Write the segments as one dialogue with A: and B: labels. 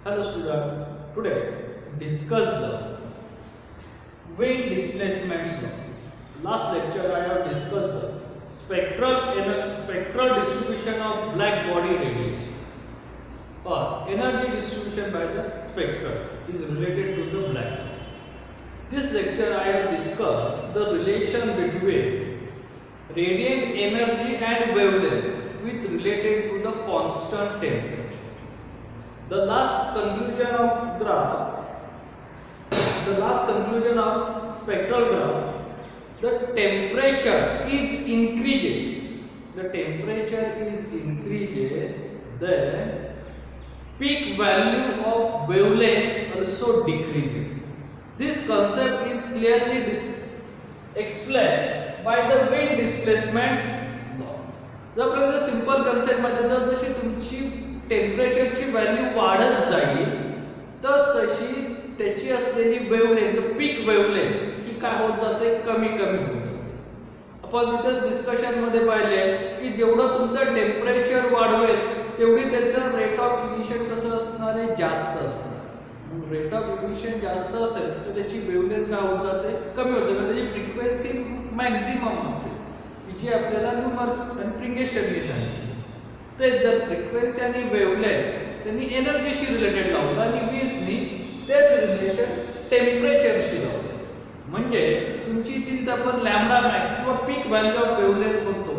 A: Hello student, today discuss the wind displacements law. Last lecture I have discussed the spectral distribution of black body radiation or energy distribution by the spectrum is related to the black body. This lecture I have discussed the relation between radiant energy and wavelength with related to the constant temperature. The last conclusion of spectral graph, the temperature is increases. The temperature is increases, then peak value of wavelength also decreases. This concept is clearly explained by the wind displacement law. जर आपल्याला simple concept मध्ये जर जशी तुमची टेम्परेचरची value वाढत जाईल तशी त्याची असलेली वेव्हलेंथ पीक वेव्हलेंथ ही काय होत जाते कमी कमी होत जाते. आपण तिथेच डिस्कशन मध्ये पाहिले की जेवढं तुमचं टेम्परेचर वाढवेल तेवढी त्याचं रेट ऑफ इमिशन कसं असणार आहे जास्त असणार. रेट ऑफ इमिशन जास्त असेल तर त्याची वेव्हलेंथ काय होत जाते कमी होते म्हणजे त्याची फ्रिक्वेन्सी मॅक्झिमम असते जी आपल्याला न्यूमर्स आणि प्रिंगेशननी सांगितली. ते जर फ्रिक्वेन्सी आणि वेव्हलेंथ त्यांनी एनर्जीशी रिलेटेड लावलं आणि वीसनी तेच रिलेशन टेम्परेचरशी लावलं. म्हणजे तुमची जी आपण लॅम्बडा मॅक्स किंवा पीक व्हॅल्यू ऑफ वेव्हलेंथ म्हणतो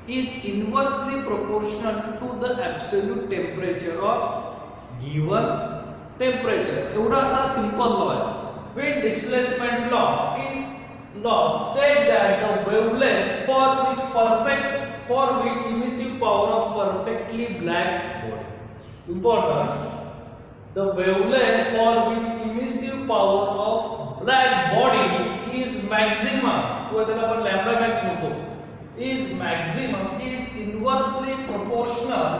A: is inversely proportional to the absolute temperature of given temperature. एवढा असा सिंपल लॉ आहे. Wind displacement law is law state that the wavelength for which emissive power of perfectly black body. Importance: the wavelength for which emissive power of black body is maximum, whether आपण lambda max म्हणतो, is maximum is inversely proportional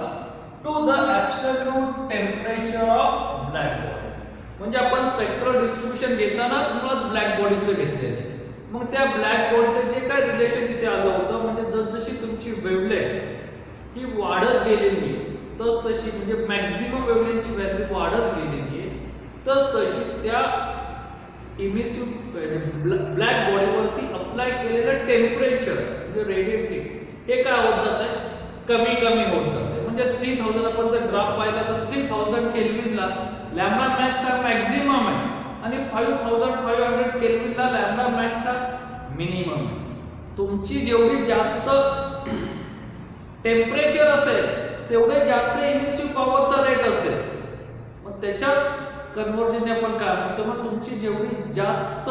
A: to the absolute temperature of black bodies. म्हणजे आपण spectral distribution घेतानाच मुळात black बॉडीचं घेतलेलं आहे. मग त्या ब्लॅक बॉडीचं जे काय रिलेशन तिथे आलं होतं म्हणजे जसजशी तुमची वेव्हलेंथ ही वाढत गेलेली तशी म्हणजे मॅक्झिमम वेव्हलेंथची व्हॅल्यू वाढत गेलेली आहे तशी त्या इमिसिव्ह ब्लॅक बॉडीवरती अप्लाय केलेलं टेम्परेचर म्हणजे रेडिएटिव्ह हे काय होत जात आहे कमी कमी होत जाते. म्हणजे 3000 आपण जर ग्राफ पाहिला तर 3000 केल्विनला लॅम्बडा मॅक्स हा मॅक्झिमम आहे आणि 5500 केल्विनला लॅम्बडा मॅक्स हा मिनिमम आहे. तुमची जेवढी जास्त टेम्परेचर असेल तेवढे जास्त इमिसिव्ह पॉवरचा रेट असेल. मग त्याच्याच कन्व्हर्जनने आपण काय म्हणतो मग तुमची जेवढी जास्त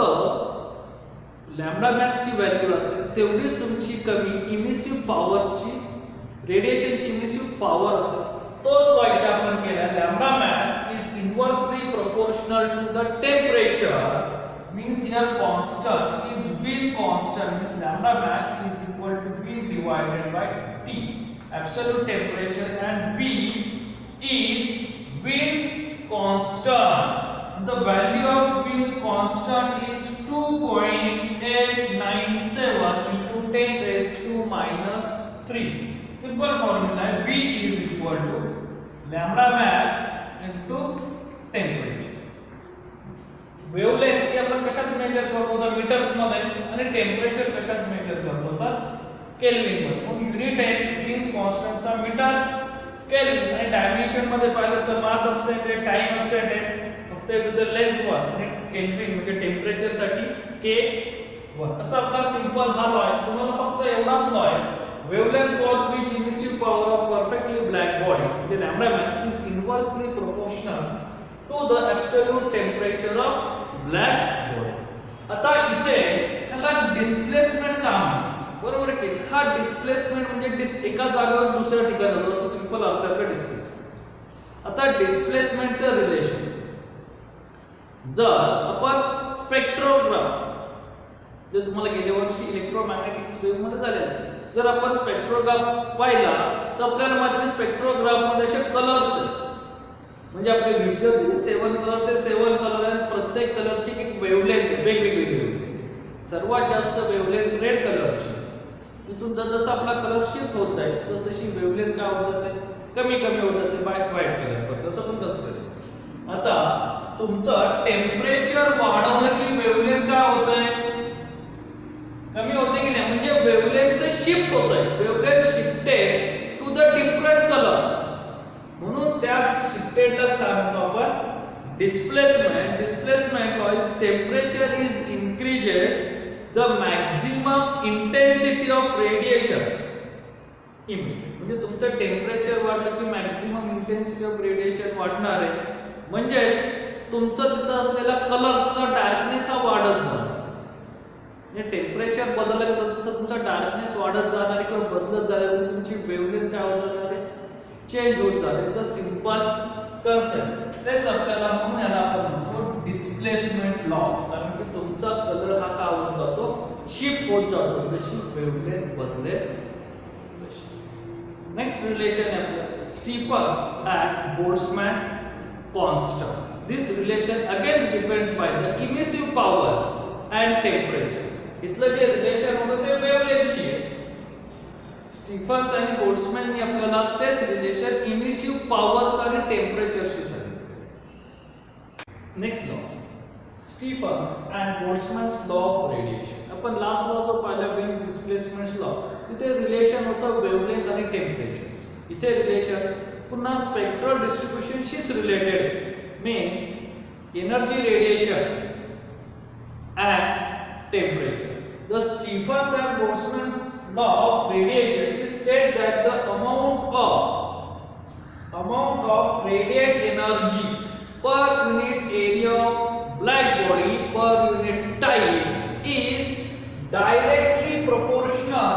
A: लॅम्बडा मॅक्सची व्हॅल्यू असेल तेवढीच तुमची कमी इमिसिव्ह पॉवरची रेडिएशनची इमिसिव्ह पॉवर असेल. तोच लॉ इथे आपण केला. Lambda max is inversely proportional to the temperature means here constant is V constant means lambda max is equal to V divided by T. Absolute temperature and V is V's constant. The value of V's constant is 2.897 into 10 raised to minus 3. Simple formula V is equal to lambda max into temperature. Wavelength ची आपण कशात major करतो तर metres मध्ये आणि temperature कशात major करतो तर केल्विन मध्ये. मग युनिट आहे व्हीज कॉन्स्टंट चा मीटर केल्विन आणि डायमेन्शन मध्ये पाहिलं तर मास अपसेट आहे टाइम अपसेट आहे फक्त इथे लेंथ वर आणि केल्विन म्हणजे टेम्परेचर साठी के वर. असा आपला सिंपल हा लॉ आहे. तुम्हाला फक्त एवढाच लॉ आहे. wavelength for which emissive power of perfectly black body the lambda max is inversely proportional to the absolute temperature of black body. आता इथे त्याला डिस्प्लेसमेंट का म्हणतात बरोबर आहे की हा डिस्प्लेसमेंट म्हणजे एका जागेवर दुसऱ्या ठिकाणी जातो असं सिंपल अर्थ आहे डिस्प्लेसमेंट. आता डिस्प्लेसमेंटचं रिलेशन जर आपण स्पेक्ट्रोग्राफ जे तुम्हाला गेल्या वर्षी इलेक्ट्रोमॅग्नेटिक स्पेक्ट्रम मध्ये झालेलं जर आपण स्पेक्ट्रोग्राफ पाहिला तर आपल्याला माहिती आहे स्पेक्ट्रोग्राफ मध्ये असे कलर्स आहेत. म्हणजे आपले व्हिज्युअलचे जे 7 कलर ते 7 कलर आहेत. प्रत्येक कलरची एक वेव्हलेंथ आहे वेगवेगळी वेव्हलेंथ. सर्वात जास्त वेव्हलेंथ रेड कलरची. इथून जसं आपला कलर शिफ्ट होत जाईल तशी वेव्हलेंथ काय होत जाते कमी कमी होतं ते व्हाईट कलर पण तसं पण तसं करेल. आता तुमचं टेम्परेचर वाढवलं की वेव्हलेंथ काय होतंय कमी होते की नाही म्हणजे वेव्हलेंथचं शिफ्ट होतंय wavelength shifted to the different colours म्हणून त्या शिफ्टेडलाच काय म्हणतो आपण displacement is temperature is increases the maximum intensity of radiation emitted म्हणजे तुमचं टेम्परेचर वाढलं की मॅक्झिमम इंटेन्सिटी ऑफ रेडिएशन वाढणार आहे म्हणजेच तुमचं तिथं असलेला कलरचा डार्कनेस हा वाढत जाणार म्हणजे टेम्परेचर बदललं तर तसं तुमचा डार्कनेस वाढत जाणार आहे किंवा बदलत जाणार तुमची वेव्हलेंथ काय होत जाणार आहे चेंज होत जाणार द सिंपल कन्सेप्ट तेच आपल्याला म्हणून याला आपण म्हणतो डिस्प्लेसमेंट लॉ कारण की तुमचा कलर हा काय होत जातो शिफ्ट होत जातो जशी वेव्हलेंथ बदलेल तशी. नेक्स्ट रिलेशन आहे आपलं Stefan's and Boltzmann constant. This relation again depends by the emissive power and temperature. इथलं जे रिलेशन होतं ते वेव्हलेंथशी आहे. स्टीफन्स आणि बोल्ट्झमॅननी आपल्याला तेच रिलेशन इमिसिव्ह पॉवरचं आणि टेम्परेचरशी सांगितलं. Next law Stefan's and Boltzmann's law of radiation. आपण लास्ट लॉ जो पाहिला वेव्ह डिस्प्लेसमेंट लॉ तिथे रिलेशन होतं वेव्हलेंथ आणि टेम्परेचर. इथे रिलेशन पुन्हा स्पेक्ट्रल डिस्ट्रीब्युशनशीच रिलेटेड आहे means energy radiation and temperature. The Stephens and Boltzmann's law of radiation is state that the amount of radiant energy per unit area of black body per unit time is directly proportional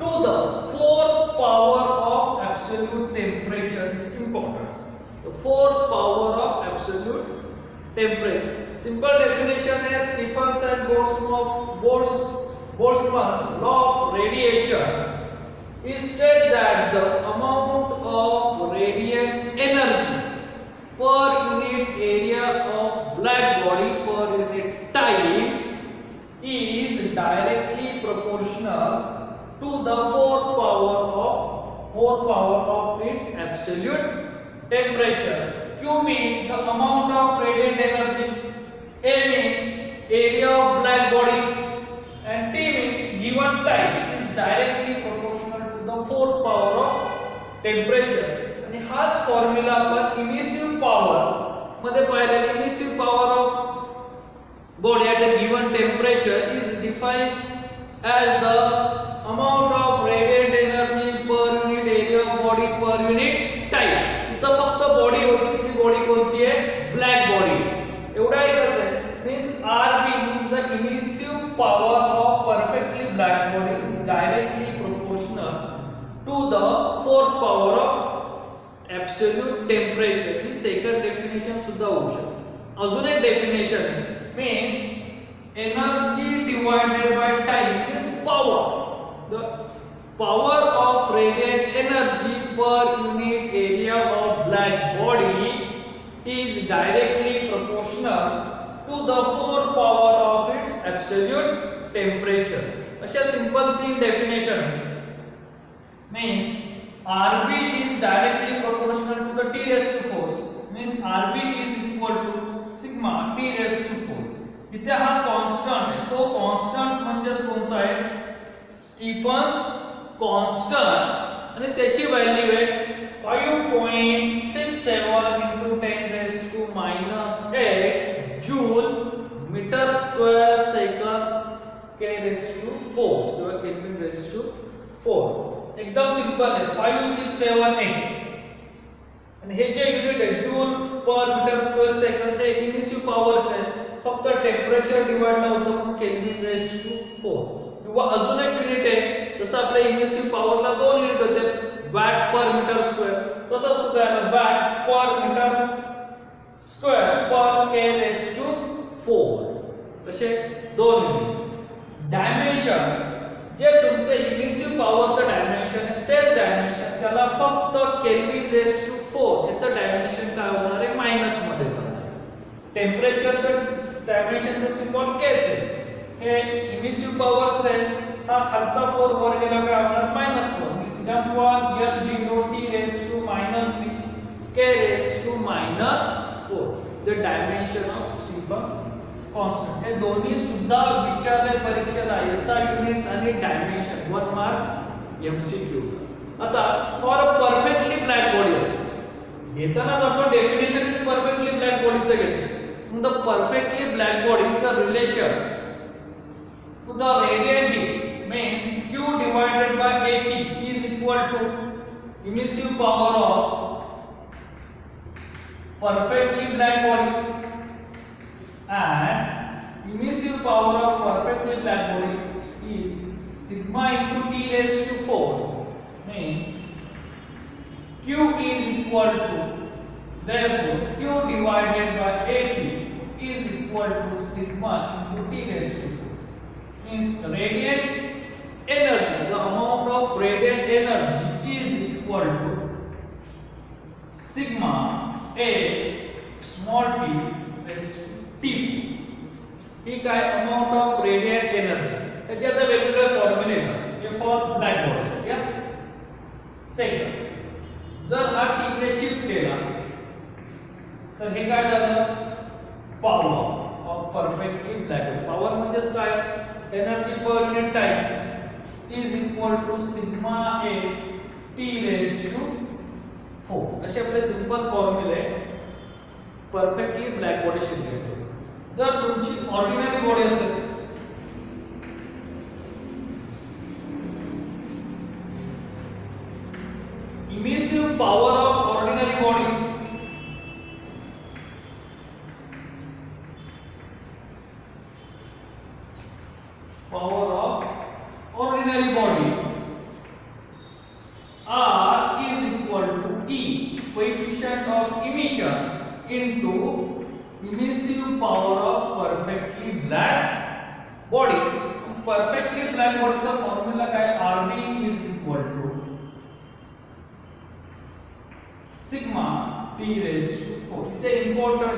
A: to the fourth power of absolute temperature. Is important. The fourth power of absolute temperature. Simple definition is Stephens and Boltzmann's law of radiation is state that the amount of radiant energy per unit area of black body per unit time is directly proportional to the fourth power of its absolute temperature. Q means the amount of radiant energy, A means area of black body, and T means given time is directly proportional to the fourth power of temperature. आणि हाच formula आपण emissive power मध्ये पाहिलेला emissive power of body at a given temperature is defined as the amount of radiant energy per unit area of body per unit time. इथं फक्त body होती ती body कोणती आहे ब्लॅक बॉडी एवढा एकच आहे means RB means the emissive power of perfectly black body is directly proportional to the fourth power of absolute temperature. He second definition सुद्धा होऊ शकते. अजून एक definition means energy divided by time is power. The power of radiant energy per unit area of black body is directly proportional to the fourth power of its absolute temperature. अशा simple तीन definition means RB is directly proportional to the T raised to 4 means RB is equal to sigma T raised to 4. इथे हा constant आहे तो constant म्हणजेच कोणता आहे Stephen's constant आणि त्याची व्हॅल्यू आहे 5.67 into 10 raised to -8 joule metre square second K raised to 4 किंवा केल्विन raised to 4. एकदम सिंपल आहे 5 6 7 8 आणि हे जे युनिट आहे joule per metre square second हे इमिसिव्ह पॉवरच आहे फक्त टेम्परेचर डिवाइड होतं म्हणून केल्विन रेस टू 4 किंवा अजून एक युनिट आहे जसं आपल्या इमिसिव्ह पॉवरला दोन युनिट होते वॅट पर मीटर स्क्वेअर तसं सुद्धा आहे watt per metre square per K raise to 4 असे दोन युनिट. डायमेन्शन जे तुमचे इमिसिव्ह पॉवरचं डायमेन्शन आहे तेच डायमेन्शन त्याला फक्त केल्विन रेस टू 4 याचं डायमेन्शन काय होणार आहे मायनस मध्ये जाणार. टेम्परेचरचं डायमेन्शनचं सिम्बॉल केच आहे हे इमिसिव्ह पॉवरचं आहे हा खालचा 4 वर गेला काय होणार -4 means m1 l0 t raised to -3 k raised to -4 the dimension of Stephen's constant. हे दोन्ही सुद्धा विचारले परीक्षेला SI युनिट्स आणि डायमेन्शन 1 मार्क MCQ. आता for a perfectly black body असेल घेतानाच आपण डेफिनेशन परफेक्टली ब्लॅक बॉडीचं घेतलं. The perfectly black body is the relation to the radiant heat means Q divided by AT is equal to emissive power of perfectly black body and emissive power of perfectly black body is sigma into T raised to 4 means Q is equal to, therefore Q divided by AT is equal to sigma into T raised to 4 means radiant energy, the amount of radiant energy is equal to sigma A small t raised to T. ठीक आहे, amount of radiant energy याचे आता वेगवेगळे फॉर्म्युले येतात. हे for black बॉडीसाठी आहे. Second, जर हा टी कडे शिफ्ट केला तर हे काय झालं power of perfectly black body. Power म्हणजे काय energy per unit time is equal to sigma A T raise to 4. असे आपले सिंपल फॉर्म्युले परफेक्टली ब्लॅक बॉडी शिफ्ट केले. जर तुमची ऑर्डिनरी बॉडी असेल emissive power of ordinary body R is equal to E coefficient of emission into emissive power of perfectly black body. perfectly black body चा formula काय RB is equal to sigma T raised to 4. इथे important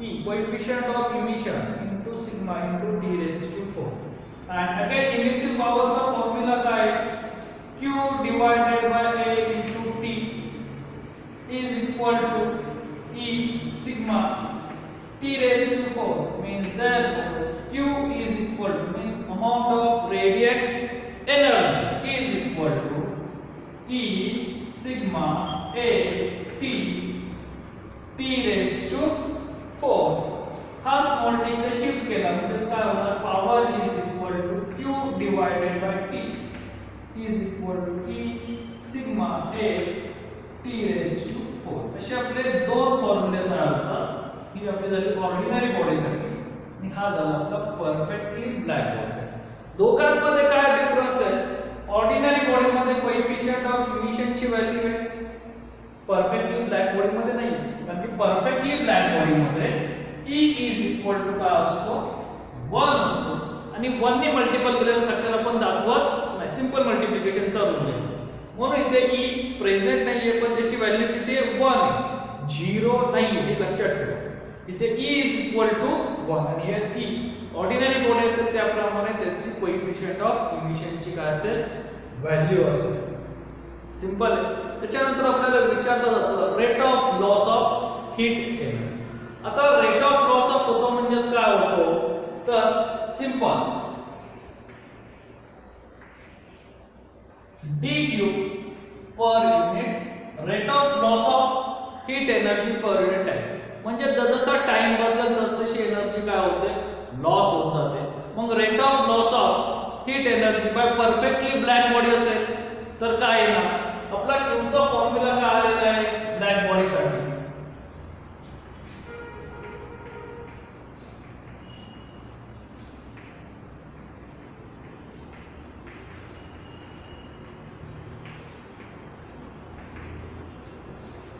A: E coefficient of emission into sigma into T raised to 4. and again emissive power चा formula काय Q divided by A into T is equal to E sigma T raised to 4 means therefore Q is equal to means amount of radiant energy is equal to E sigma A T T raised to 4. हा small T कडे shift केला म्हणजे काय होणार power is equal to Q divided by T is equal to E sigma A T raised to 4. असे आपले दोन फॉर्म्युले तयार होतात. ही आपली झाली ऑर्डिनरी बॉडीसाठी आणि हा झाला आपला परफेक्टली ब्लॅक बॉडीसाठी. दोघांमध्ये काय डिफरन्स आहे ऑर्डिनरी बॉडीमध्ये कोएफिशिएंट ऑफ इमिशनची व्हॅल्यू आहे परफेक्टली ब्लॅक बॉडीमध्ये नाही कारण की परफेक्टली ब्लॅक बॉडीमध्ये E is equal to काय असतो 1 असतो आणि 1 ने मल्टिपल केलेलं फॅक्टर आपण दाखवत नाही सिंपल मल्टिप्लिकेशन चालू आहे म्हणून इथे E प्रेझेंट नाहीये पण त्याची व्हॅल्यू किती आहे 1 आहे 0 नाही हे लक्षात ठेवा. इथे E is equal to 1 आणि हे E ऑर्डिनरी बॉडी असेल त्याप्रमाणे त्याची कोएफिशिएंट ऑफ इमिशनची काय असेल व्हॅल्यू असेल. सिंपल आहे. त्याच्यानंतर आपल्याला विचारलं जातं rate of loss of heat energy. आता रेट ऑफ लॉस ऑफ होतो म्हणजे काय होतो तर simple dQ per unit rate of loss of heat energy per unit time म्हणजे जसा टाइम बदलत तसतशी एनर्जी काय होते लॉस होत जाते. मग rate of loss of heat energy by perfectly black body असेल तर काय येणार आपला Q चा फॉर्म्युला काय आलेला आहे ब्लॅक बॉडी साठी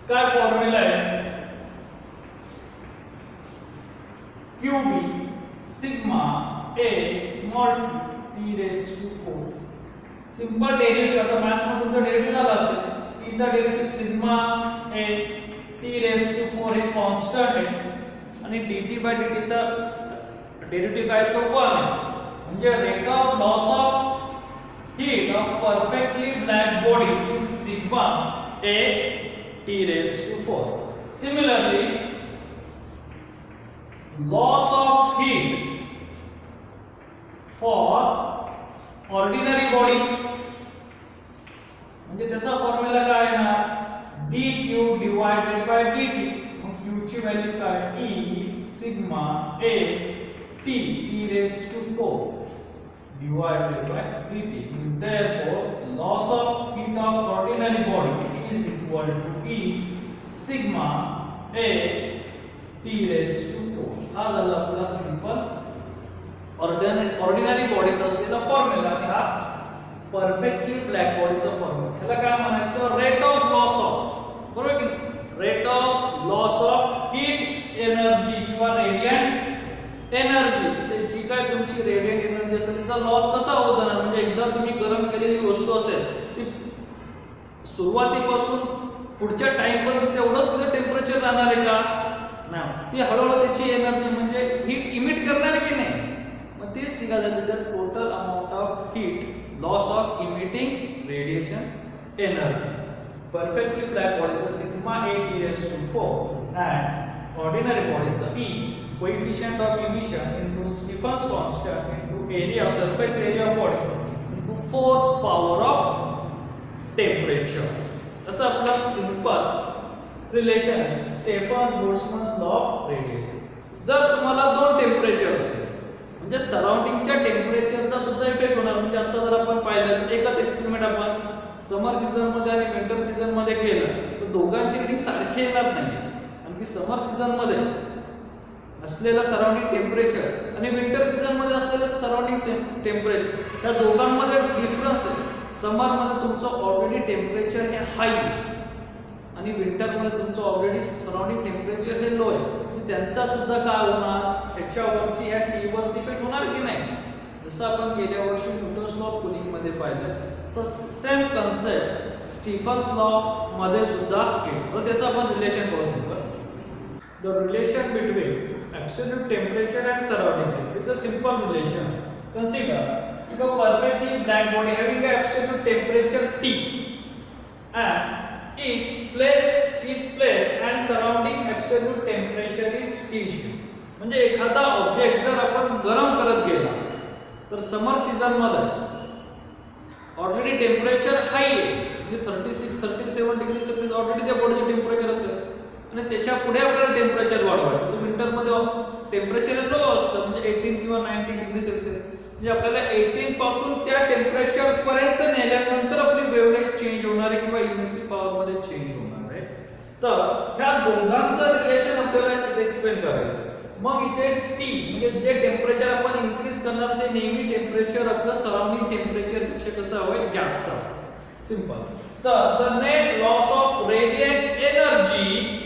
A: काय फॉर्म्युला आहे QB sigma A small t raise to 4. Simple derivative आता मॅथ्स मध्ये तुमचा डेरिव्हेटिव्ह झाला असेल t चा derivative sigma A t raise to 4 हे कॉन्स्टंट आहे आणि dt by dt चा डेरिव्हेटिव्ह काय तो 1 आहे म्हणजे rate of loss of heat of perfectly black body is sigma A T raised to 4. Similarly, loss of heat for ordinary body म्हणजे त्याचा फॉर्म्युला काय आहे ना dq divided by dt. मग q ची व्हॅल्यू काय E sigma A T raised to 4 divided by dt. Therefore, loss of heat of ordinary body is equal to E sigma A T raised to 4. हा झाला आपला simple ordinary बॉडीचा असलेला formula आणि हा परफेक्टली ब्लॅक बॉडीचा formula. त्याला काय म्हणायचं रेट ऑफ लॉस ऑफ बरोबर की rate of loss of heat energy किंवा रेडियंट एनर्जी. ते जी काय तुमची रेडियंट एनर्जी असेल त्याचा लॉस कसा होत जाणार म्हणजे एकदा तुम्ही गरम केलेली वस्तू असेल ती सुरुवातीपासून पुढच्या टाइम पर्यंत तेवढंच तिचं टेम्परेचर राहणार आहे का नाही ती हळूहळू त्याची एनर्जी म्हणजे हीट इमिट करणार आहे की नाही. मग तीच ती काय झाली तर total amount of heat loss of emitting radiation energy. Perfectly black बॉडीचं sigma A T raised to 4 and ordinary बॉडीचं E coefficient of emission into Stephen's constant into area of surface area of body into fourth power of temperature. असं आपला simple relation Stefan's Boltzmann's law of radiation. जर तुम्हाला दोन temperature असेल म्हणजे सराउंडिंगच्या टेम्परेचरचा सुद्धा effect होणार. म्हणजे आता जर आपण पाहिलं तर एकच एक्सपेरिमेंट आपण समर सीझन मध्ये आणि विंटर सीझन मध्ये केलं तर दोघांची रिडिंग सारखी येणार नाही. आणखी समर सीझन मध्ये असलेलं सराउंडिंग टेम्परेचर आणि विंटर सीझन मध्ये असलेलं सराउंडिंग टेम्परेचर या दोघांमध्ये डिफरन्स आहे. समर मध्ये तुमचं ऑलरेडी टेम्परेचर हे हाय आहे आणि विंटर मध्ये तुमचं ऑलरेडी सराउंडिंग टेम्परेचर हे लो आहे. त्यांचा सुद्धा काय होणार ह्याच्यावरती ह्या टी वरती इफेक्ट होणार की नाही. जसं आपण गेल्या वर्षी न्यूटन्स लॉ ऑफ कूलिंग मध्ये पाहिलं तर सेम कन्सेप्ट स्टीफन्स लॉ मध्ये सुद्धा येतो. तर त्याचं आपण रिलेशन पाहू शकतो. The relation between absolute temperature and surrounding temperature. With a simple relation, consider if a perfectly black body having a absolute temperature T and its place and surrounding absolute temperature is T0. म्हणजे एखादा object जर आपण गरम करत गेला तर समर season मध्ये already temperature हाय आहे म्हणजे 36-37 डिग्री सेल्सिअस ऑलरेडी त्या बॉडीचे टेम्परेचर असेल आणि त्याच्या पुढे आपल्याला टेम्परेचर वाढवायचं. तर विंटर मध्ये टेम्परेचर लो असतं म्हणजे 18 किंवा 19 डिग्री सेल्सिअस. म्हणजे आपल्याला 18 पासून त्या टेम्परेचर पर्यंत नेल्यानंतर आपली वेव्हलेंथ चेंज होणार आहे किंवा इमिसिव्ह पॉवर मध्ये चेंज होणार आहे. तर ह्या दोघांचं रिलेशन आपल्याला इथे एक्सप्लेन करायचं. मग इथे टी म्हणजे जे टेम्परेचर आपण इन्क्रीज करणार ते नेहमी टेम्परेचर आपलं सराउंडिंग टेम्परेचर पेक्षा कसं हवंय जास्त. सिंपल. तर the net loss of radiant energy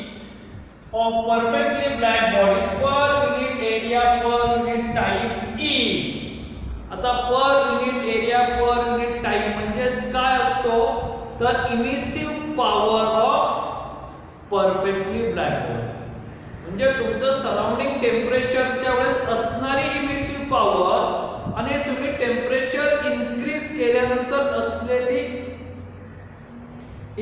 A: of perfectly black body per unit area per unit time is. आता per unit area per unit time म्हणजेच काय असतो तर emissive power of perfectly black body. म्हणजे तुमचं सराउंडिंग टेम्परेचरच्या वेळेस असणारी इमिसिव्ह पॉवर आणि तुम्ही टेम्परेचर इन्क्रीज केल्यानंतर असलेली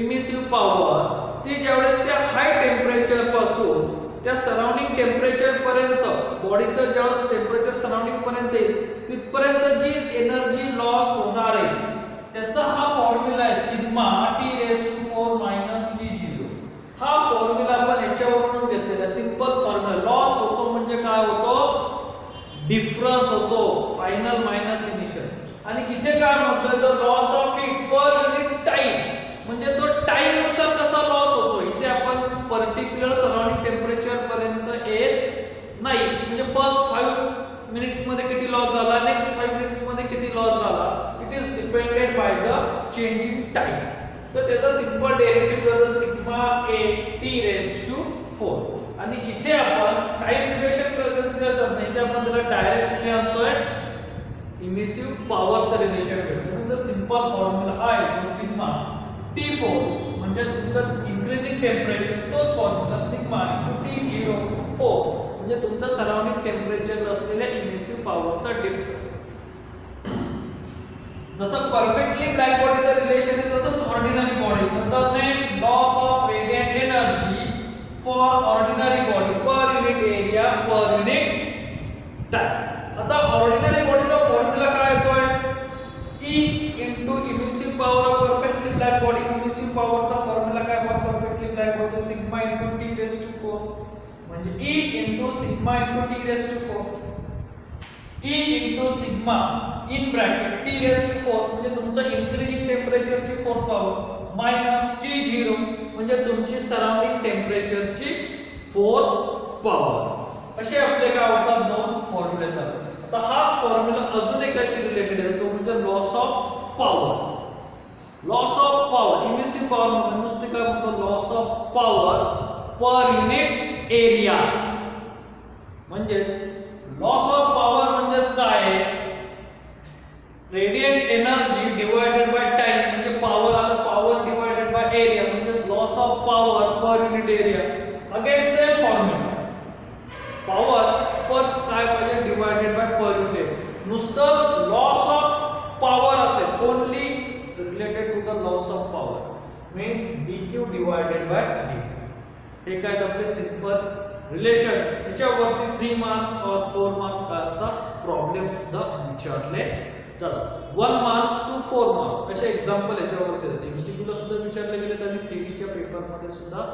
A: इमिसिव्ह पॉवर ती ज्यावेळेस त्या हाय टेम्परेचर पासून त्या सराउंडिंग टेम्परेचर पर्यंत बॉडीचं ज्यावेळेस टेम्परेचर सराउंडिंग पर्यंत येईल तिथपर्यंत जी एनर्जी लॉस होणार आहे त्याचा हा फॉर्म्युला आहे sigma T raised to 4 minus T0. हा फॉर्म्युला आपण याच्यावरूनच घेतलेला सिंपल फॉर्म्युला. लॉस होतो म्हणजे काय होतो डिफरन्स होतो फायनल मायनस इनिशियल. आणि इथे काय म्हणतोय तर loss of heat per unit time म्हणजे तो टाइम नुसार कसा लॉस होतो. इथे आपण पर्टिक्युलर सराउंडिंग टेम्परेचर पर्यंत येत नाही. म्हणजे फर्स्ट 5 मिनिट्स मध्ये किती लॉस झाला नेक्स्ट 5 मिनिट्स मध्ये किती लॉस झाला it is depended by the changing time. तर त्याचा सिंपल डेरिव्हेटिव्ह आहे sigma A T raised to 4. आणि इथे आपण टाइम ड्युरेशन कन्सिडर करत नाही. इथे आपण त्याला डायरेक्ट कुठे आणतोय इमिसिव्ह पॉवरचं रिलेशन घेतो. म्हणजे सिंपल फॉर्म्युला हा आहे सिग्मा T4 म्हणजे तुमचं इन्क्रीजिंग टेम्परेचर तोच फॉर्म्युला सिग्मा T04 म्हणजे तुमचं सराउंडिंग टेम्परेचर असलेल्या इमिसिव्ह पॉवरचा डिफरन्स. जसं परफेक्टली ब्लॅक बॉडीचं रिलेशन आहे तसंच ऑर्डिनरी बॉडीचं. The net loss of radiant energy for ordinary body per unit area per unit time. आता ऑर्डिनरी बॉडीचा फॉर्म्युला काय येतोय? E into emissive power of perfectly black body. Emissive power चा formula काय for perfectly black body? Sigma into T raised to 4 म्हणजे E into sigma into T raised to 4. E into sigma in bracket T raised to 4 म्हणजे तुमचं increasing टेम्परेचरची 4 power minus T0 म्हणजे तुमची surrounding टेम्परेचरची 4 power. असे आपले काय होतात? दोन फॉर्म्युले झाले. आता हाच फॉर्म्युला अजून एकाशी रिलेटेड आहे, तो म्हणजे loss of power. Loss of power emissive power म्हणजे नुसते काय म्हणतो? Loss of power per unit area. म्हणजेच लॉस ऑफ पॉवर म्हणजेच काय? Radiant energy divided by time म्हणजे पॉवर आलं, पॉवर डिवाइडेड बाय एरिया म्हणजे loss of power per unit area. Again same formula, power per काय पाहिजे? Divided by per unit. नुसतंच loss of power असेल, only related to the loss of power means dq divided by dt. हे काय आपले simple relation. याच्यावरती 3 marks और 4 marks काय असतात? प्रॉब्लेम सुद्धा विचारले जातात. 1 मार्क्स टू 4 मार्क्स असे एक्झाम्पल याच्यावरती देतात. एमसीक्यू ला सुद्धा विचारले गेले आणि थेरीच्या पेपर मध्ये सुद्धा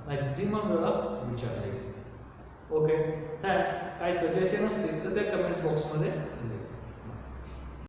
A: मॅक्झिमम वेळा विचारले गेले. Okay, thanks. काय सजेशन असतील तर त्या कमेंट्स बॉक्स मध्ये